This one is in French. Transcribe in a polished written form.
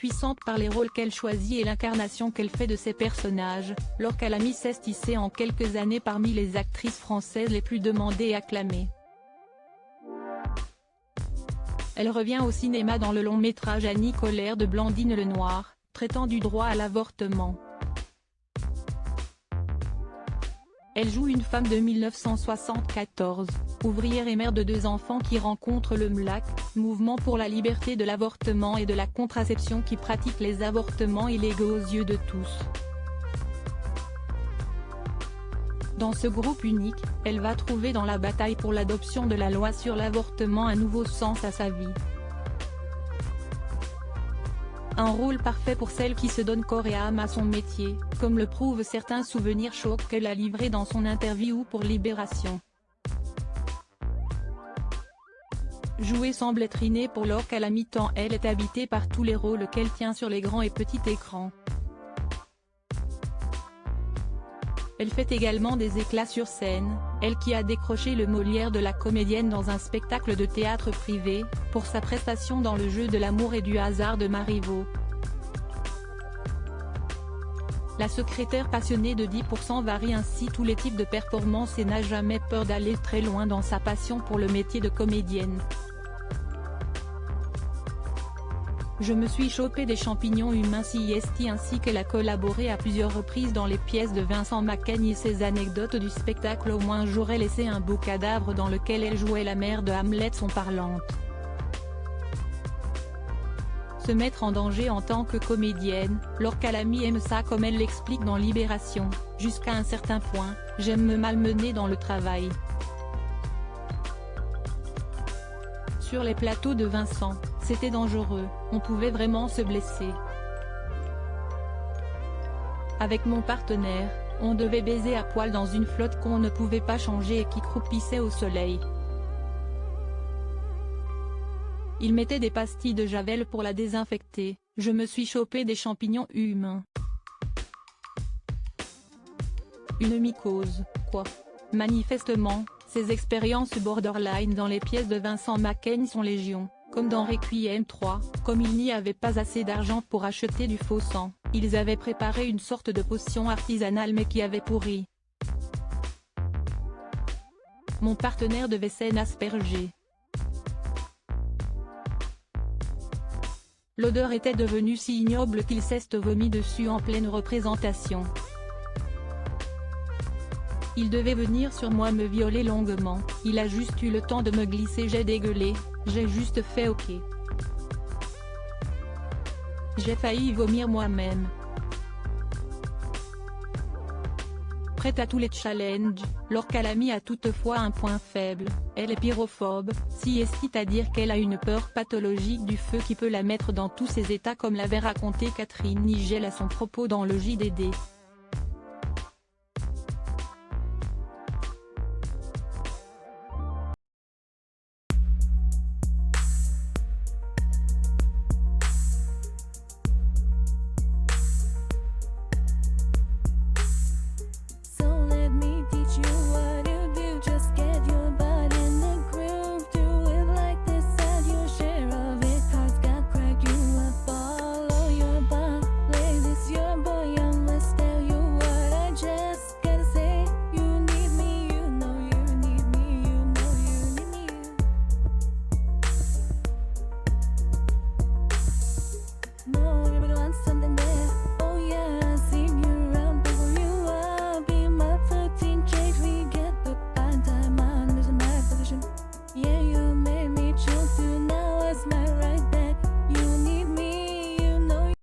puissante par les rôles qu'elle choisit et l'incarnation qu'elle fait de ses personnages, Laure Calamy s'est hissée en quelques années parmi les actrices françaises les plus demandées et acclamées. Elle revient au cinéma dans le long-métrage Annie Colère de Blandine Lenoir, traitant du droit à l'avortement. Elle joue une femme de 1974, ouvrière et mère de 2 enfants qui rencontre le MLAC, mouvement pour la liberté de l'avortement et de la contraception qui pratique les avortements illégaux aux yeux de tous. Dans ce groupe unique, elle va trouver dans la bataille pour l'adoption de la loi sur l'avortement un nouveau sens à sa vie. Un rôle parfait pour celle qui se donne corps et âme à son métier, comme le prouvent certains souvenirs chauds qu'elle a livrés dans son interview pour Libération. Jouer semble être inné pour Laure Calamy tant elle est habitée par tous les rôles qu'elle tient sur les grands et petits écrans. Elle fait également des éclats sur scène, elle qui a décroché le Molière de la comédienne dans un spectacle de théâtre privé, pour sa prestation dans Le jeu de l'amour et du hasard de Marivaux. La secrétaire passionnée de 10% varie ainsi tous les types de performances et n'a jamais peur d'aller très loin dans sa passion pour le métier de comédienne. Je me suis chopé des champignons humains CIST ainsi qu'elle a collaboré à plusieurs reprises dans les pièces de Vincent Macaigne et ses anecdotes du spectacle Au moins j'aurais laissé un beau cadavre dans lequel elle jouait la mère de Hamlet sont parlantes. Se mettre en danger en tant que comédienne, Laure Calamy aime ça comme elle l'explique dans Libération, jusqu'à un certain point, j'aime me malmener dans le travail. Sur les plateaux de Vincent, c'était dangereux, on pouvait vraiment se blesser. Avec mon partenaire, on devait baiser à poil dans une flotte qu'on ne pouvait pas changer et qui croupissait au soleil. Il mettait des pastilles de javel pour la désinfecter, je me suis chopé des champignons humains. Une mycose, quoi. Manifestement, ces expériences borderline dans les pièces de Vincent Macaigne sont légion, comme dans Requiem 3, comme il n'y avait pas assez d'argent pour acheter du faux sang, ils avaient préparé une sorte de potion artisanale mais qui avait pourri. Mon partenaire devait s'en asperger. L'odeur était devenue si ignoble qu'il s'est vomi dessus en pleine représentation. Il devait venir sur moi me violer longuement, il a juste eu le temps de me glisser, j'ai dégueulé, j'ai juste fait ok. J'ai failli vomir moi-même. Prête à tous les challenges, Laure Calamy a toutefois un point faible, elle est pyrophobe, c'est-à-dire qu'elle a une peur pathologique du feu qui peut la mettre dans tous ses états comme l'avait raconté Catherine Nigel à son propos dans le JDD.